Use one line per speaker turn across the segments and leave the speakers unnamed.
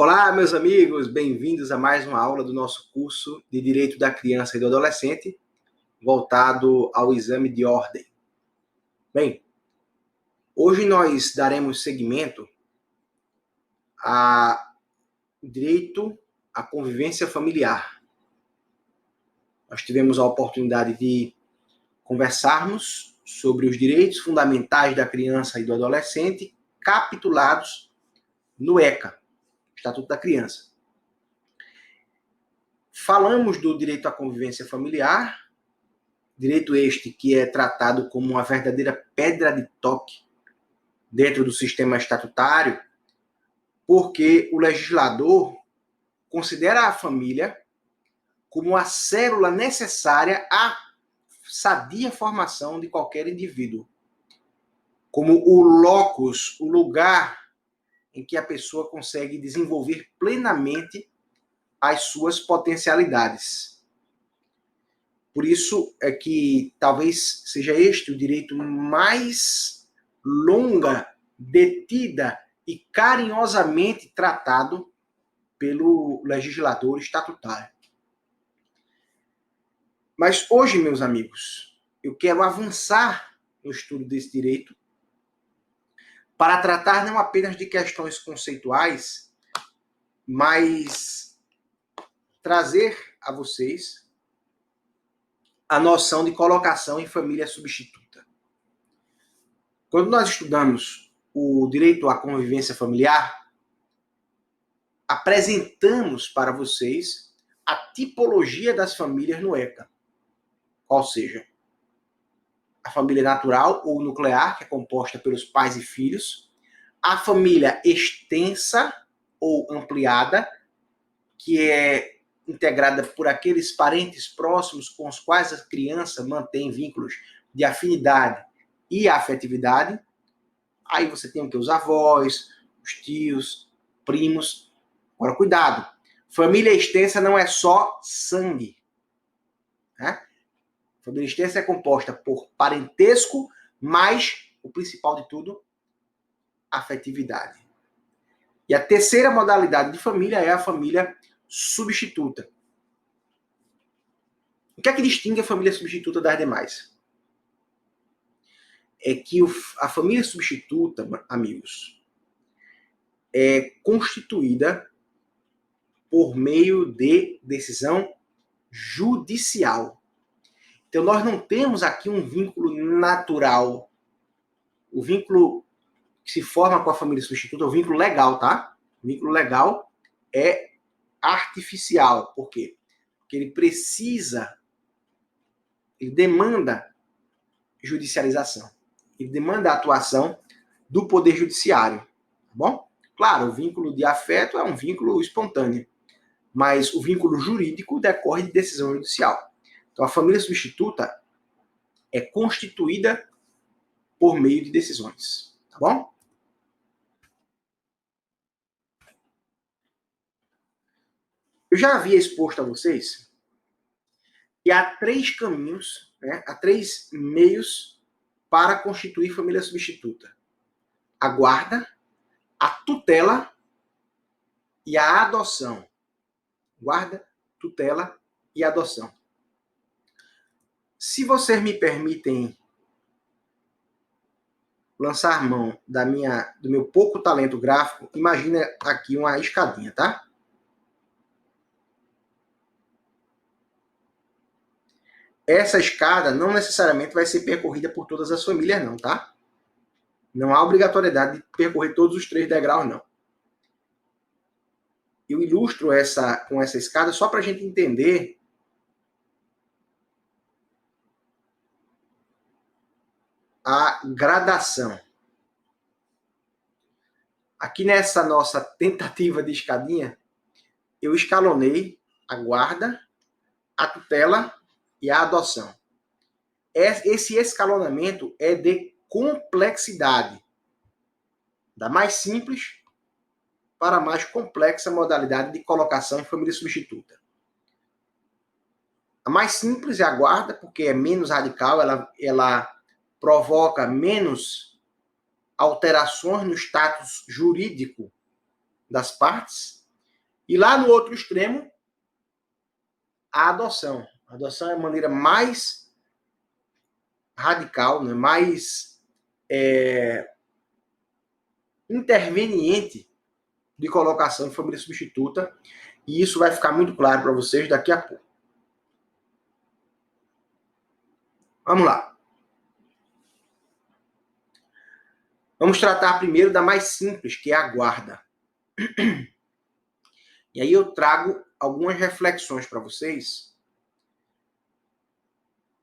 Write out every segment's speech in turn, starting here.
Olá, meus amigos, bem-vindos a mais uma aula do nosso curso de Direito da Criança e do Adolescente, voltado ao exame de ordem. Bem, hoje nós daremos seguimento ao direito à convivência familiar. Nós tivemos a oportunidade de conversarmos sobre os direitos fundamentais da criança e do adolescente, capitulados no ECA, Estatuto da Criança. Falamos do direito à convivência familiar, direito este que é tratado como uma verdadeira pedra de toque dentro do sistema estatutário, porque o legislador considera a família como a célula necessária à sadia formação de qualquer indivíduo, como o locus, o lugar em que a pessoa consegue desenvolver plenamente as suas potencialidades. Por isso é que talvez seja este o direito mais longa, detida e carinhosamente tratado pelo legislador estatutário. Mas hoje, meus amigos, eu quero avançar no estudo desse direito para tratar não apenas de questões conceituais, mas trazer a vocês a noção de colocação em família substituta. Quando nós estudamos o direito à convivência familiar, apresentamos para vocês a tipologia das famílias no ECA. Ou seja, a família natural ou nuclear, que é composta pelos pais e filhos, a família extensa ou ampliada, que é integrada por aqueles parentes próximos com os quais a criança mantém vínculos de afinidade e afetividade. Aí você tem os avós, os tios, primos. Agora, cuidado. Família extensa não é só sangue, né? Família extensa é composta por parentesco, mas, o principal de tudo, afetividade. E a terceira modalidade de família é a família substituta. O que é que distingue a família substituta das demais? É que a família substituta, amigos, é constituída por meio de decisão judicial. Então, nós não temos aqui um vínculo natural. O vínculo que se forma com a família substituta é o vínculo legal, tá? O vínculo legal é artificial. Por quê? Porque ele demanda judicialização. Ele demanda a atuação do Poder Judiciário. Tá bom? Claro, o vínculo de afeto é um vínculo espontâneo, mas o vínculo jurídico decorre de decisão judicial. Então, a família substituta é constituída por meio de decisões. Tá bom? Eu já havia exposto a vocês que há 3 caminhos, né, há 3 meios para constituir família substituta: a guarda, a tutela e a adoção. Guarda, tutela e adoção. Se vocês me permitem lançar mão do meu pouco talento gráfico, imagina aqui uma escadinha, tá? Essa escada não necessariamente vai ser percorrida por todas as famílias, não, tá? Não há obrigatoriedade de percorrer todos os 3 degraus, não. Eu ilustro com essa escada só para a gente entender a gradação. Aqui nessa nossa tentativa de escadinha, eu escalonei a guarda, a tutela e a adoção. Esse escalonamento é de complexidade, da mais simples para a mais complexa modalidade de colocação em família substituta. A mais simples é a guarda, porque é menos radical, ela provoca menos alterações no status jurídico das partes. E lá no outro extremo, a adoção. A adoção é a maneira mais radical, né? Mais interveniente de colocação de família substituta. E isso vai ficar muito claro para vocês daqui a pouco. Vamos lá. Vamos tratar primeiro da mais simples, que é a guarda. E aí eu trago algumas reflexões para vocês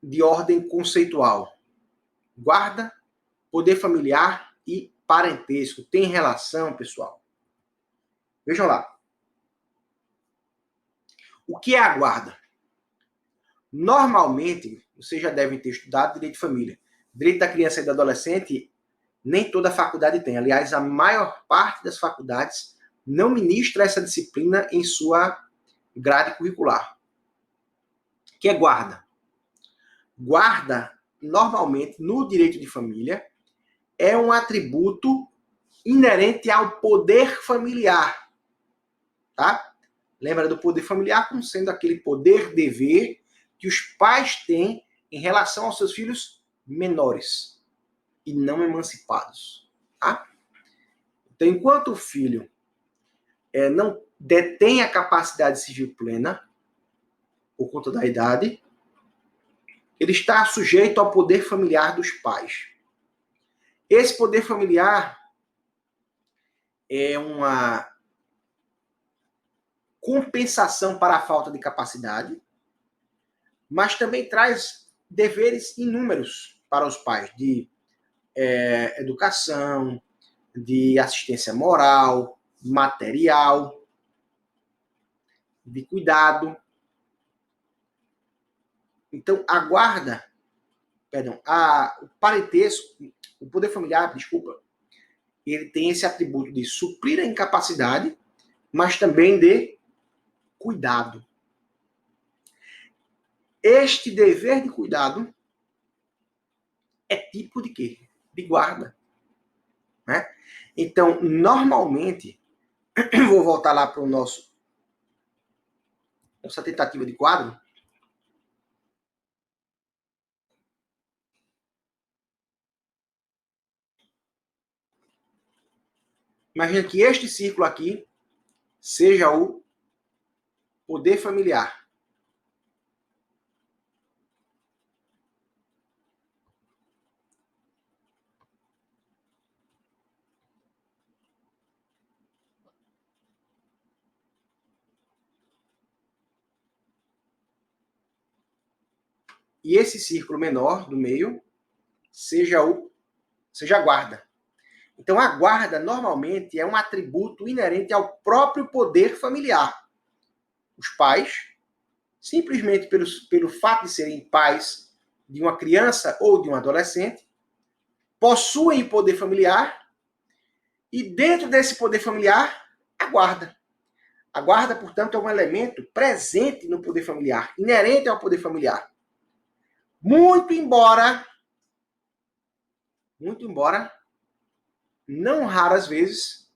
de ordem conceitual. Guarda, poder familiar e parentesco. Tem relação, pessoal? Vejam lá. O que é a guarda? Normalmente, vocês já devem ter estudado direito de família. Direito da criança e do adolescente, nem toda faculdade tem. Aliás, a maior parte das faculdades não ministra essa disciplina em sua grade curricular. O que é guarda? Guarda, normalmente, no direito de família, é um atributo inerente ao poder familiar. Tá? Lembra do poder familiar como sendo aquele poder-dever que os pais têm em relação aos seus filhos menores e não emancipados. Tá? Então, enquanto o filho não detém a capacidade civil plena, por conta da idade, ele está sujeito ao poder familiar dos pais. Esse poder familiar é uma compensação para a falta de capacidade, mas também traz deveres inúmeros para os pais, de educação, de assistência moral, material, de cuidado. Então, a guarda, o parentesco, o poder familiar, ele tem esse atributo de suprir a incapacidade, mas também de cuidado. Este dever de cuidado é tipo de quê? De guarda. Né? Então, normalmente, vou voltar lá para nossa tentativa de quadro. Imagina que este círculo aqui seja o poder familiar. E esse círculo menor do meio seja a guarda. Então, a guarda, normalmente, é um atributo inerente ao próprio poder familiar. Os pais, simplesmente pelo fato de serem pais de uma criança ou de um adolescente, possuem poder familiar e, dentro desse poder familiar, a guarda. A guarda, portanto, é um elemento presente no poder familiar, inerente ao poder familiar. Muito embora, não raras vezes,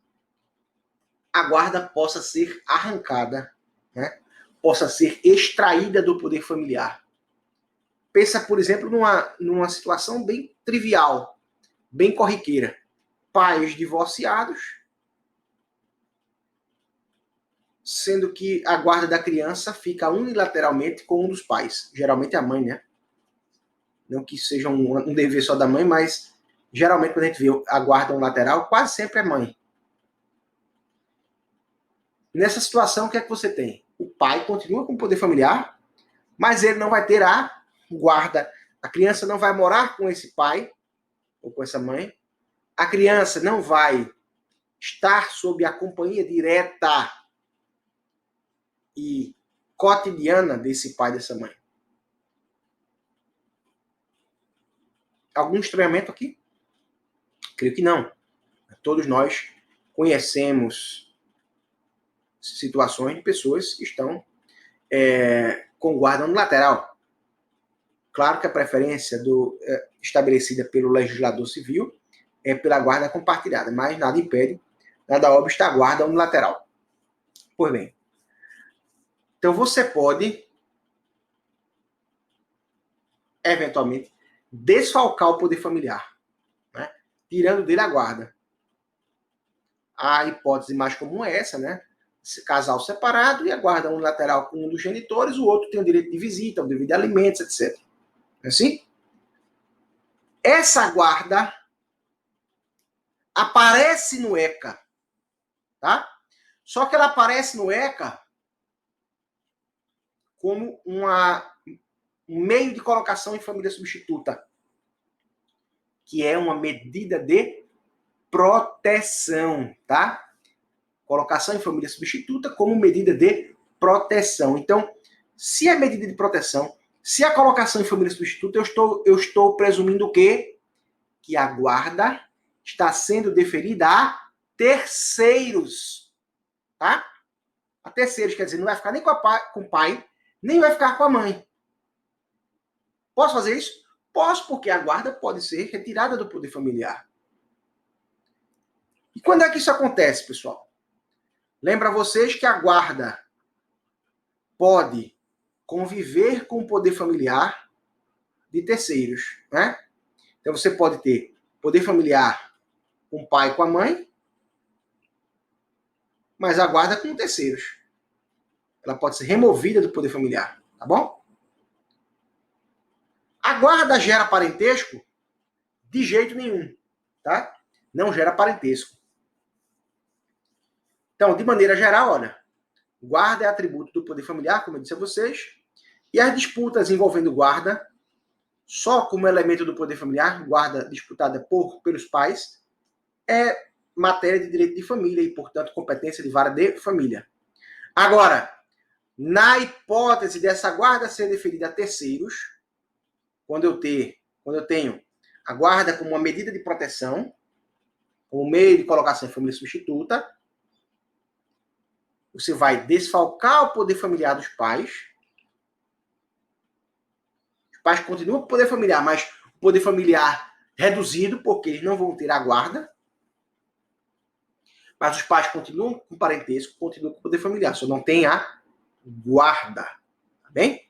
a guarda possa ser arrancada, né? Possa ser extraída do poder familiar. Pensa, por exemplo, numa situação bem trivial, bem corriqueira. Pais divorciados, sendo que a guarda da criança fica unilateralmente com um dos pais. Geralmente a mãe, né? Não que seja um dever só da mãe, mas geralmente quando a gente vê a guarda unilateral, quase sempre é mãe. Nessa situação, o que é que você tem? O pai continua com o poder familiar, mas ele não vai ter a guarda. A criança não vai morar com esse pai ou com essa mãe. A criança não vai estar sob a companhia direta e cotidiana desse pai e dessa mãe. Algum estranhamento aqui? Creio que não. Todos nós conhecemos situações de pessoas que estão com guarda unilateral. Claro que a preferência estabelecida pelo legislador civil é pela guarda compartilhada, mas nada impede, nada obsta a guarda unilateral. Pois bem, Então, você pode, eventualmente, desfalcar o poder familiar, né? Tirando dele a guarda. A hipótese mais comum é essa, né? Casal separado e a guarda unilateral com um dos genitores, o outro tem o direito de visita, o devido de alimentos, etc. Não é assim? Essa guarda aparece no ECA, tá? Só que ela aparece no ECA como um meio de colocação em família substituta, que é uma medida de proteção, tá? Colocação em família substituta como medida de proteção. Então, se é medida de proteção, se a colocação em família substituta, eu estou presumindo o quê? Que a guarda está sendo deferida a terceiros, tá? A terceiros, quer dizer, não vai ficar nem com o pai, nem vai ficar com a mãe. Posso fazer isso? Posso, porque a guarda pode ser retirada do poder familiar. E quando é que isso acontece, pessoal? Lembra vocês que a guarda pode conviver com o poder familiar de terceiros, né? Então você pode ter poder familiar com o pai e com a mãe, mas a guarda com terceiros. Ela pode ser removida do poder familiar, tá bom? A guarda gera parentesco? De jeito nenhum, tá? Não gera parentesco. Então, de maneira geral, olha, guarda é atributo do poder familiar, como eu disse a vocês, e as disputas envolvendo guarda, só como elemento do poder familiar, guarda disputada pelos pais, é matéria de direito de família e, portanto, competência de vara de família. Agora, na hipótese dessa guarda ser deferida a terceiros, quando eu tenho a guarda como uma medida de proteção, como meio de colocação em família substituta, você vai desfalcar o poder familiar dos pais. Os pais continuam com o poder familiar, mas o poder familiar reduzido, porque eles não vão ter a guarda. Mas os pais continuam com parentesco, continuam com o poder familiar, só não tem a guarda. Tá bem?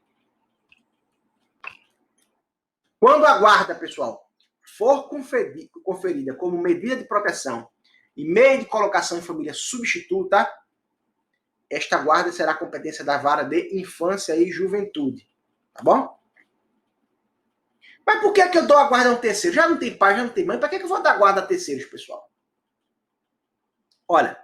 Quando a guarda, pessoal, for conferida como medida de proteção e meio de colocação em família substituta, esta guarda será competência da vara de infância e juventude. Tá bom? Mas por que eu dou a guarda a um terceiro? Já não tem pai, já não tem mãe. Para que eu vou dar guarda a terceiros, pessoal? Olha,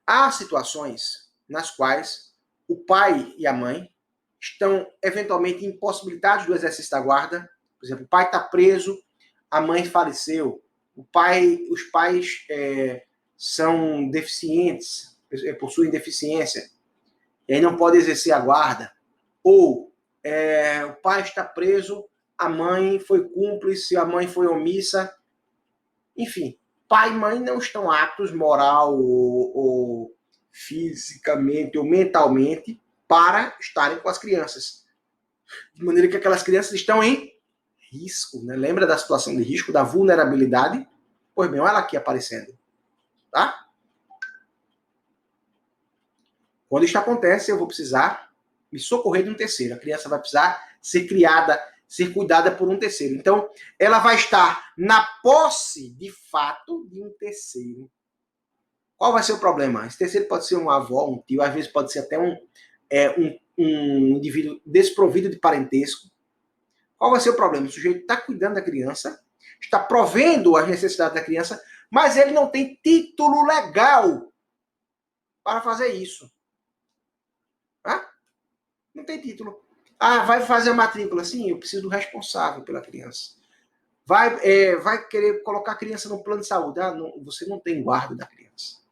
há situações nas quais o pai e a mãe estão eventualmente impossibilitados do exercício da guarda. Por exemplo, o pai está preso, a mãe faleceu, os pais são deficientes, possuem deficiência, e aí não pode exercer a guarda. Ou o pai está preso, a mãe foi cúmplice, a mãe foi omissa. Enfim, pai e mãe não estão aptos moral ou fisicamente ou mentalmente para estarem com as crianças. De maneira que aquelas crianças estão em risco, né? Lembra da situação de risco, da vulnerabilidade? Pois bem, olha ela aqui aparecendo. Tá? Quando isso acontece, eu vou precisar me socorrer de um terceiro. A criança vai precisar ser criada, ser cuidada por um terceiro. Então, ela vai estar na posse, de fato, de um terceiro. Qual vai ser o problema? Esse terceiro pode ser uma avó, um tio, às vezes pode ser até um indivíduo desprovido de parentesco. Qual vai ser o problema? O sujeito está cuidando da criança, está provendo as necessidades da criança, mas ele não tem título legal para fazer isso. Tá? Não tem título. Vai fazer a matrícula? Sim, eu preciso do responsável pela criança. Vai querer colocar a criança no plano de saúde? Não, você não tem guarda da criança.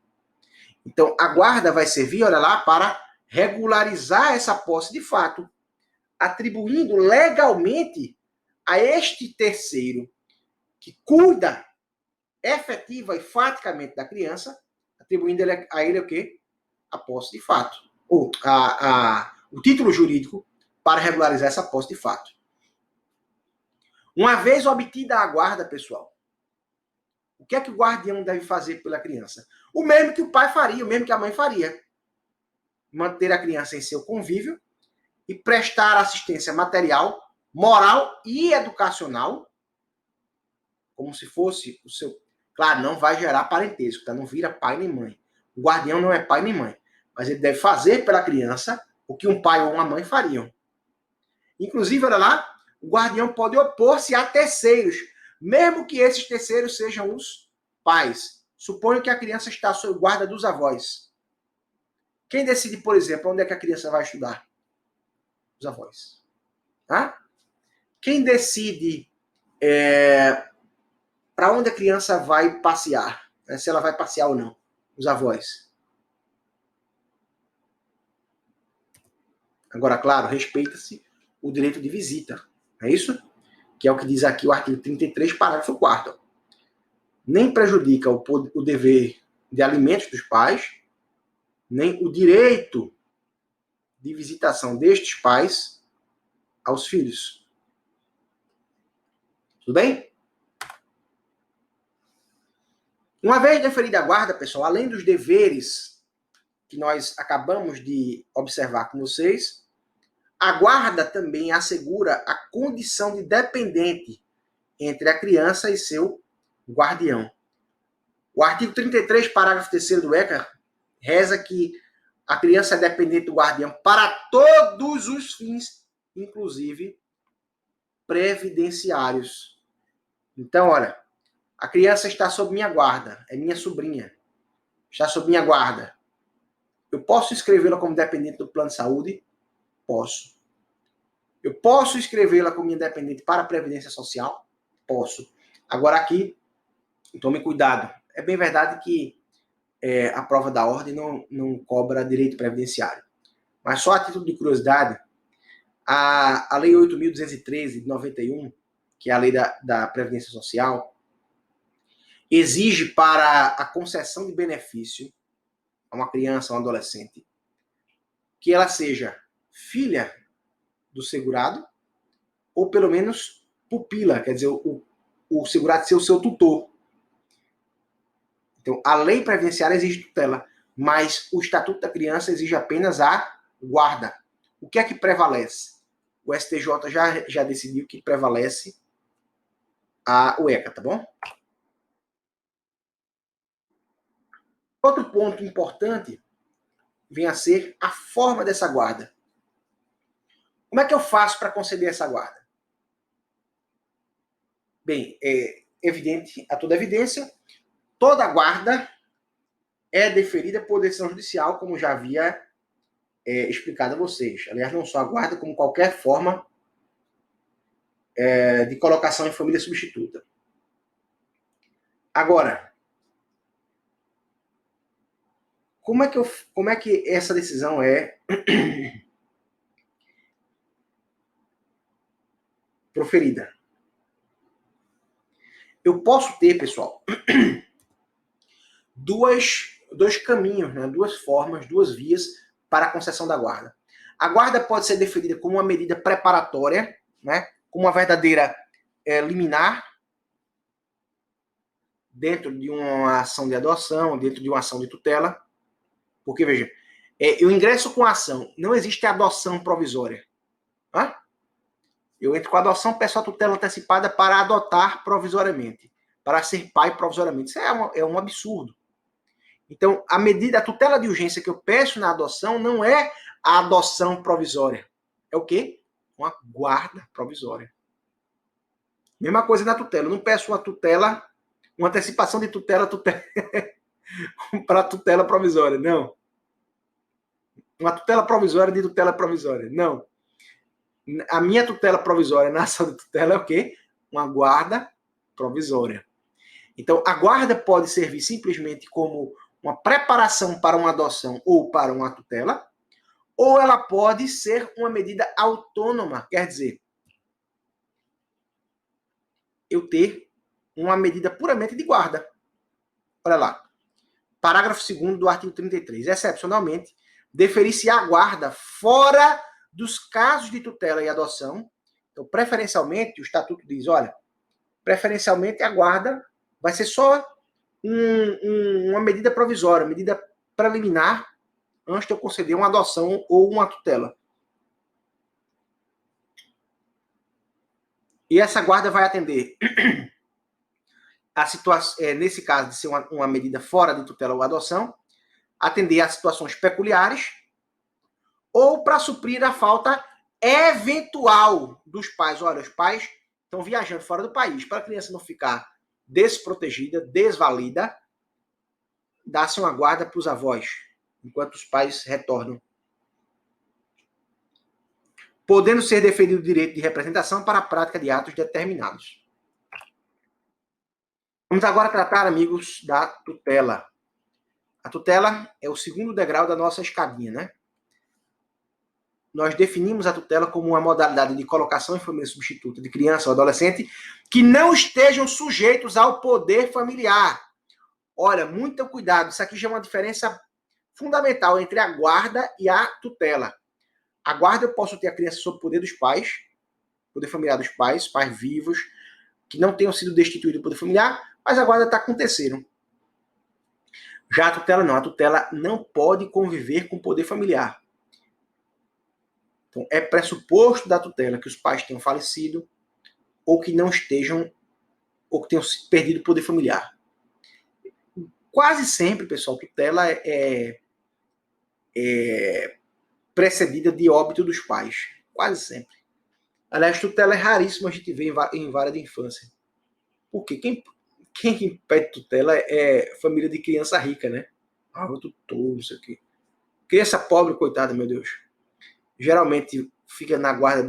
Então, a guarda vai servir, olha lá, para regularizar essa posse de fato, atribuindo legalmente a este terceiro que cuida efetiva e faticamente da criança, atribuindo a ele o quê? A posse de fato. Ou o título jurídico para regularizar essa posse de fato. Uma vez obtida a guarda, pessoal, o que é que o guardião deve fazer pela criança? O mesmo que o pai faria, o mesmo que a mãe faria. manter a criança em seu convívio e prestar assistência material, moral e educacional, como se fosse o seu... Claro, não vai gerar parentesco, tá? Não vira pai nem mãe. O guardião não é pai nem mãe, mas ele deve fazer pela criança o que um pai ou uma mãe fariam. Inclusive, olha lá, o guardião pode opor-se a terceiros, mesmo que esses terceiros sejam os pais. Suponho que a criança está sob guarda dos avós. Quem decide, por exemplo, onde é que a criança vai estudar? Os avós. Tá? Quem decide para onde a criança vai passear? Né? Se ela vai passear ou não? Os avós. Agora, claro, respeita-se o direito de visita. É isso? Que é o que diz aqui o artigo 33, parágrafo 4º. Nem prejudica o dever de alimentos dos pais, nem o direito de visitação destes pais aos filhos. Tudo bem? Uma vez deferida a guarda, pessoal, além dos deveres que nós acabamos de observar com vocês, a guarda também assegura a condição de dependente entre a criança e seu guardião. O artigo 33, parágrafo 3º do ECA, reza que a criança é dependente do guardião para todos os fins, inclusive previdenciários. Então, olha, a criança está sob minha guarda, é minha sobrinha, está sob minha guarda. Eu posso inscrevê-la como dependente do plano de saúde? Posso. Eu posso inscrevê-la como independente para a Previdência Social? Posso. Agora aqui, tome cuidado. É bem verdade que a prova da ordem não cobra direito previdenciário. Mas só a título de curiosidade, a Lei 8.213 de 91, que é a lei da Previdência Social, exige para a concessão de benefício a uma criança, a um adolescente, que ela seja filha do segurado, ou pelo menos pupila, quer dizer, o segurado ser o seu tutor. Então, a lei previdenciária exige tutela, mas o Estatuto da Criança exige apenas a guarda. O que é que prevalece? O STJ já decidiu que prevalece o ECA, tá bom? Outro ponto importante vem a ser a forma dessa guarda. Como é que eu faço para conceder essa guarda? Bem, é evidente, a toda evidência, toda guarda é deferida por decisão judicial, como já havia explicado a vocês. Aliás, não só a guarda, como qualquer forma de colocação em família substituta. Agora, como é que essa decisão é proferida? Eu posso ter, pessoal, dois caminhos, né? Duas formas, duas vias para a concessão da guarda. A guarda pode ser deferida como uma medida preparatória, né? Como uma verdadeira liminar, dentro de uma ação de adoção, dentro de uma ação de tutela. Porque, veja, eu ingresso com a ação, não existe adoção provisória. Tá? Eu entro com a adoção, peço a tutela antecipada para adotar provisoriamente, para ser pai provisoriamente. Isso é um absurdo. Então, a tutela de urgência que eu peço na adoção não é a adoção provisória. É o quê? Uma guarda provisória. Mesma coisa na tutela. Eu não peço uma antecipação de tutela para tutela provisória. Não. Uma tutela provisória de tutela provisória. Não. A minha tutela provisória na ação de tutela é o quê? Uma guarda provisória. Então, a guarda pode servir simplesmente como uma preparação para uma adoção ou para uma tutela, ou ela pode ser uma medida autônoma, quer dizer, eu ter uma medida puramente de guarda. Olha lá. Parágrafo 2º do artigo 33. Excepcionalmente, deferir-se a guarda fora dos casos de tutela e adoção. Então, preferencialmente, o Estatuto diz, olha, preferencialmente a guarda vai ser só uma medida provisória, medida preliminar antes de eu conceder uma adoção ou uma tutela. E essa guarda vai atender a situação, nesse caso de ser uma medida fora de tutela ou adoção, atender a situações peculiares ou para suprir a falta eventual dos pais. Olha, os pais estão viajando fora do país. Para a criança não ficar desprotegida, desvalida, dá-se uma guarda para os avós, enquanto os pais retornam. Podendo ser deferido o direito de representação para a prática de atos determinados. Vamos agora tratar, amigos, da tutela. A tutela é o segundo degrau da nossa escadinha, né? Nós definimos a tutela como uma modalidade de colocação em família substituta de criança ou adolescente que não estejam sujeitos ao poder familiar. Olha, muito cuidado, isso aqui já é uma diferença fundamental entre a guarda e a tutela. A guarda eu posso ter a criança sob o poder dos pais, poder familiar dos pais, pais vivos, que não tenham sido destituídos do poder familiar, mas a guarda está com o terceiro. Já a tutela não. A tutela não pode conviver com o poder familiar. Então, é pressuposto da tutela que os pais tenham falecido ou que não estejam, ou que tenham perdido o poder familiar. Quase sempre, pessoal, tutela é precedida de óbito dos pais. Quase sempre. Aliás, tutela é raríssimo a gente ver em vara de infância. Porque quem pede tutela é família de criança rica, né? Ah, o tutor, isso aqui. Criança pobre, coitada, meu Deus. Geralmente fica na guarda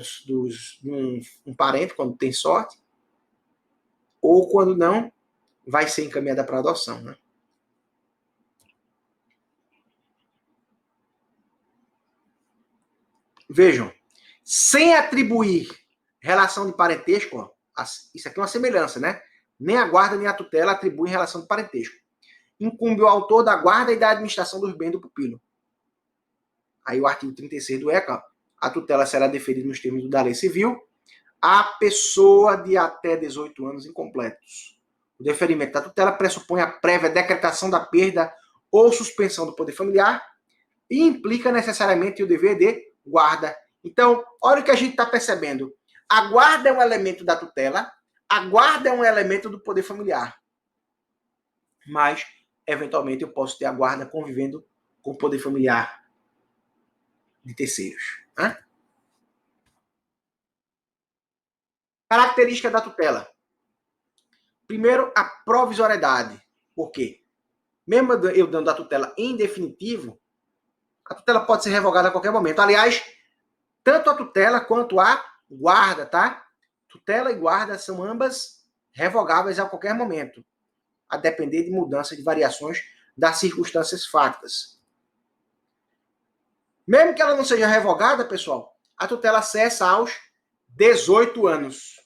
um parente, quando tem sorte. Ou quando não, vai ser encaminhada para adoção, né? Vejam, sem atribuir relação de parentesco, ó, isso aqui é uma semelhança, né? Nem a guarda nem a tutela atribuem relação de parentesco. Incumbe o autor da guarda e da administração dos bens do pupilo. Aí o artigo 36 do ECA, a tutela será deferida nos termos da lei civil à pessoa de até 18 anos incompletos. O deferimento da tutela pressupõe a prévia decretação da perda ou suspensão do poder familiar e implica necessariamente o dever de guarda. Então, olha o que a gente está percebendo. A guarda é um elemento da tutela, a guarda é um elemento do poder familiar. Mas, eventualmente, eu posso ter a guarda convivendo com o poder familiar de terceiros. Né? Característica da tutela. Primeiro, a provisoriedade. Por quê? Mesmo eu dando a tutela em definitivo, a tutela pode ser revogada a qualquer momento. Aliás, tanto a tutela quanto a guarda, tá? Tutela e guarda são ambas revogáveis a qualquer momento, a depender de mudança de variações das circunstâncias fáticas. Mesmo que ela não seja revogada, pessoal, a tutela cessa aos 18 anos.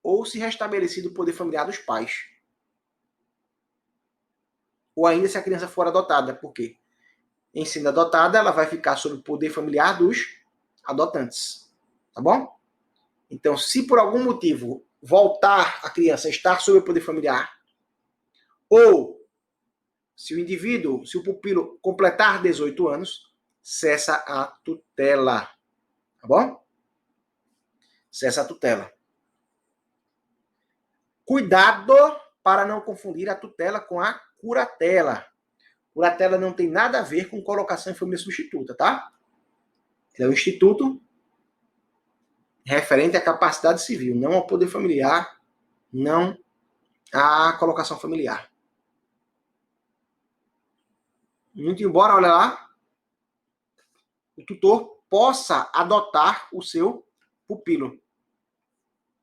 Ou se restabelecido o poder familiar dos pais. Ou ainda se a criança for adotada. Por quê? Em sendo adotada, ela vai ficar sob o poder familiar dos adotantes. Tá bom? Então, se por algum motivo voltar a criança a estar sob o poder familiar, ou se o indivíduo, se o pupilo completar 18 anos, cessa a tutela. Tá bom? Cessa a tutela. Cuidado para não confundir a tutela com a curatela. Curatela não tem nada a ver com colocação em família substituta, tá? É um instituto referente à capacidade civil, não ao poder familiar, não à colocação familiar. Muito embora, olha lá, o tutor possa adotar o seu pupilo,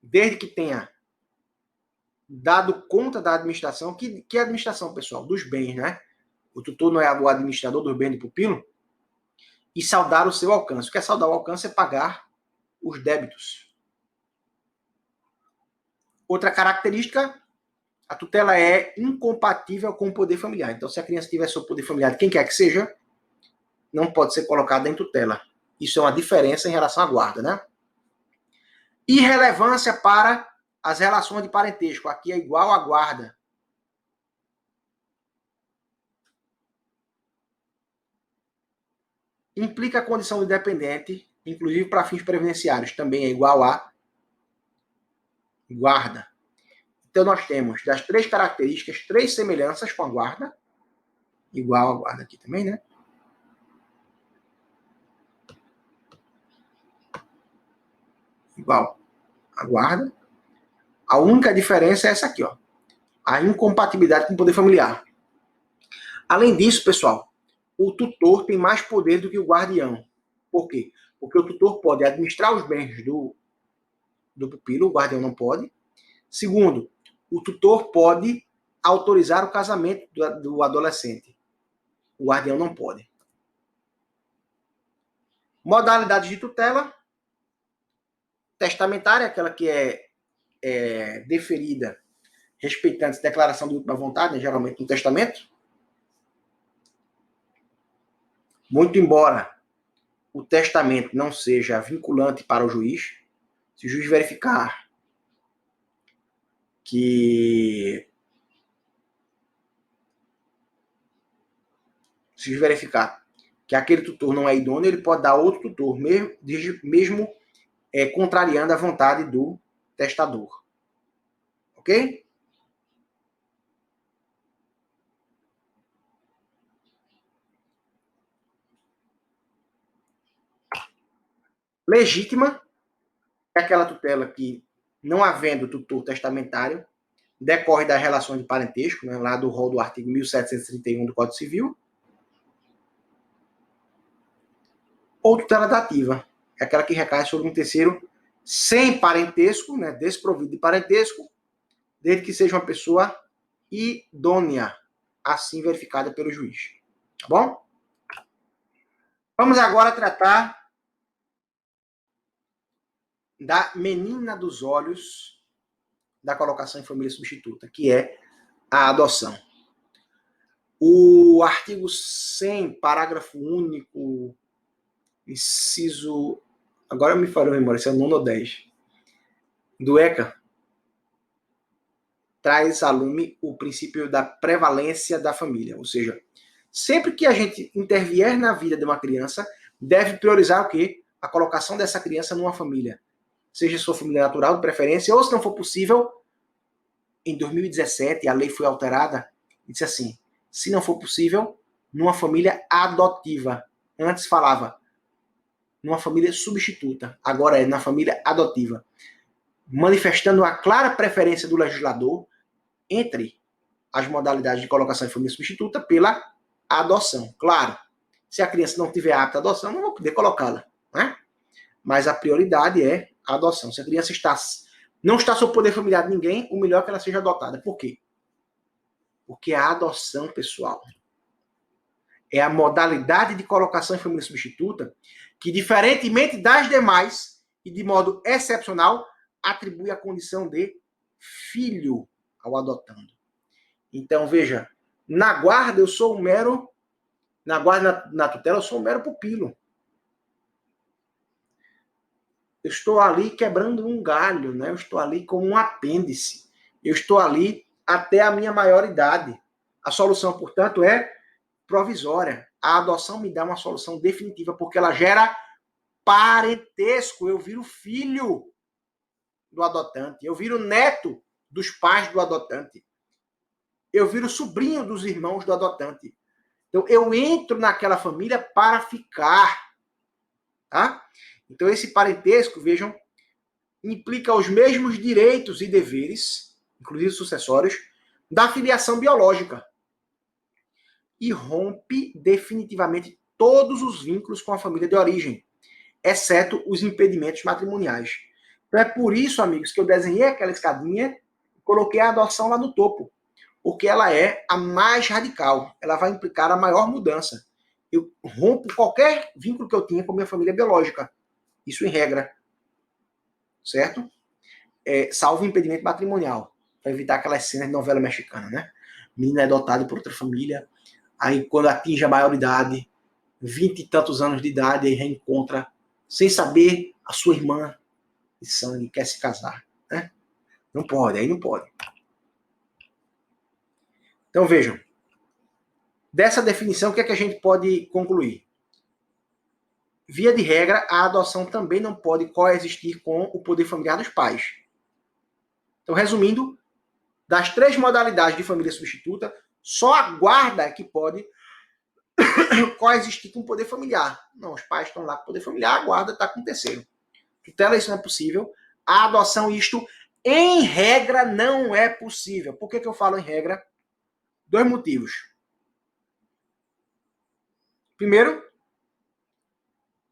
desde que tenha dado conta da administração, que é a administração, pessoal, dos bens, né? O tutor não é o administrador dos bens do pupilo, e saldar o seu alcance. O que é saldar o alcance é pagar os débitos. Outra característica, a tutela é incompatível com o poder familiar. Então, se a criança tiver sob o poder familiar de quem quer que seja, não pode ser colocada em tutela. Isso é uma diferença em relação à guarda, né? Irrelevância para as relações de parentesco. Aqui é igual à guarda. implica a condição de dependente, inclusive para fins previdenciários, também é igual a guarda. Então, nós temos das 3 características, 3 semelhanças com a guarda, igual a guarda aqui também, né? Igual a guarda. A única diferença é essa aqui, ó. A incompatibilidade com o poder familiar. Além disso, pessoal, o tutor tem mais poder do que o guardião. Por quê? Porque o tutor pode administrar os bens do pupilo, o guardião não pode. Segundo, o tutor pode autorizar o casamento do adolescente. O guardião não pode. Modalidades de tutela. Testamentária, aquela que é deferida respeitando a declaração de última vontade, né, geralmente no testamento. Muito embora o testamento não seja vinculante para o juiz, se o juiz verificar que aquele tutor não é idôneo, ele pode dar outro tutor, mesmo contrariando a vontade do testador. Ok? Legítima é aquela tutela que, não havendo tutor testamentário, decorre das relações de parentesco, né, lá do rol do artigo 1731 do Código Civil. Ou tutela dativa, é aquela que recai sobre um terceiro sem parentesco, né, desprovido de parentesco, desde que seja uma pessoa idônea, assim verificada pelo juiz. Tá bom? Vamos agora tratar da menina dos olhos da colocação em família substituta, que é a adoção. O artigo 100, parágrafo único, inciso... Agora me falou a memória, se é o 9 ou 10. Do ECA, traz a lume o princípio da prevalência da família. Ou seja, sempre que a gente intervier na vida de uma criança, deve priorizar o quê? A colocação dessa criança numa família. Seja sua família natural, de preferência, ou se não for possível, em 2017, a lei foi alterada e disse assim, se não for possível, numa família adotiva. Antes falava numa família substituta, agora é na família adotiva. Manifestando a clara preferência do legislador entre as modalidades de colocação em família substituta pela adoção. Claro, se a criança não tiver apta à adoção, não vou poder colocá-la, né? Mas a prioridade é a adoção. Se a criança não está sob poder familiar de ninguém, o melhor é que ela seja adotada. Por quê? Porque a adoção, pessoal, é a modalidade de colocação em família substituta que, diferentemente das demais, e de modo excepcional, atribui a condição de filho ao adotando. Então, veja, na guarda eu sou um mero... Na guarda, na tutela, eu sou um mero pupilo. Eu estou ali quebrando um galho, né? Eu estou ali como um apêndice. Eu estou ali até a minha maioridade. A solução, portanto, é provisória. A adoção me dá uma solução definitiva, porque ela gera parentesco. Eu viro filho do adotante. Eu viro neto dos pais do adotante. Eu viro sobrinho dos irmãos do adotante. Então, eu entro naquela família para ficar. Tá? Então, esse parentesco, vejam, implica os mesmos direitos e deveres, inclusive sucessórios, da filiação biológica. E rompe definitivamente todos os vínculos com a família de origem, exceto os impedimentos matrimoniais. Então é por isso, amigos, que eu desenhei aquela escadinha e coloquei a adoção lá no topo, porque ela é a mais radical, ela vai implicar a maior mudança. Eu rompo qualquer vínculo que eu tinha com a minha família biológica, isso em regra, certo? Salvo impedimento matrimonial, para evitar aquelas cenas de novela mexicana, né? Menina é adotada por outra família, aí quando atinge a maioridade, 20 e tantos anos de idade, aí reencontra, sem saber, a sua irmã de sangue, quer se casar, né? Não pode, aí não pode. Então vejam, dessa definição, o que é que a gente pode concluir? via de regra, a adoção também não pode coexistir com o poder familiar dos pais. Então, resumindo, das 3 modalidades de família substituta, só a guarda que pode coexistir com o poder familiar. Não, os pais estão lá com o poder familiar, a guarda está com o terceiro. Tutela, isso não é possível. A adoção, isto, em regra, não é possível. Por que eu falo em regra? 2 motivos. Primeiro,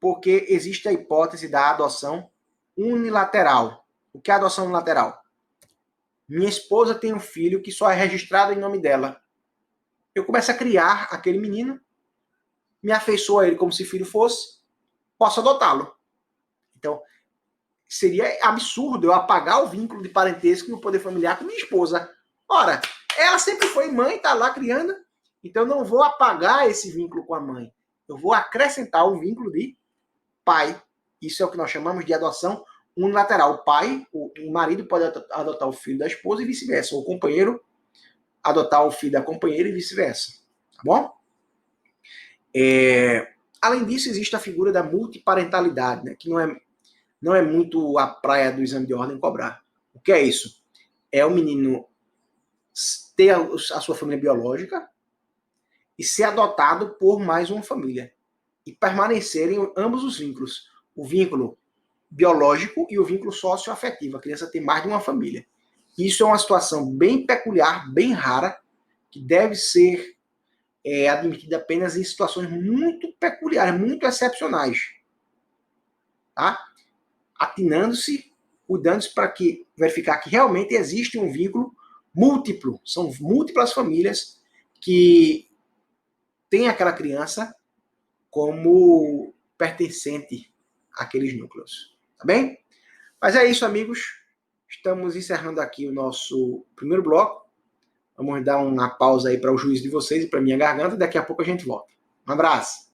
porque existe a hipótese da adoção unilateral. O que é adoção unilateral? Minha esposa tem um filho que só é registrado em nome dela. Eu começo a criar aquele menino, me afeiçoo a ele como se filho fosse, posso adotá-lo. Então, seria absurdo eu apagar o vínculo de parentesco no poder familiar com minha esposa. Ora, ela sempre foi mãe, está lá criando, então eu não vou apagar esse vínculo com a mãe. Eu vou acrescentar o vínculo de pai. Isso é o que nós chamamos de adoção unilateral. O pai, o marido pode adotar o filho da esposa e vice-versa. Ou o companheiro adotar o filho da companheira e vice-versa. Tá bom? Além disso, existe a figura da multiparentalidade, né, que não é muito a praia do exame de ordem cobrar. O que é isso? É o menino ter a sua família biológica e ser adotado por mais uma família. E permanecerem ambos os vínculos. O vínculo biológico e o vínculo socioafetivo. A criança tem mais de uma família. Isso é uma situação bem peculiar, bem rara, que deve ser admitida apenas em situações muito peculiares, muito excepcionais. Tá? Atinando-se, cuidando-se para verificar que realmente existe um vínculo múltiplo. São múltiplas famílias que têm aquela criança como pertencente àqueles núcleos. Tá bem? Mas é isso, amigos. Estamos encerrando aqui o nosso primeiro bloco. Vamos dar uma pausa aí para o juízo de vocês e para minha garganta. Daqui a pouco a gente volta. Um abraço.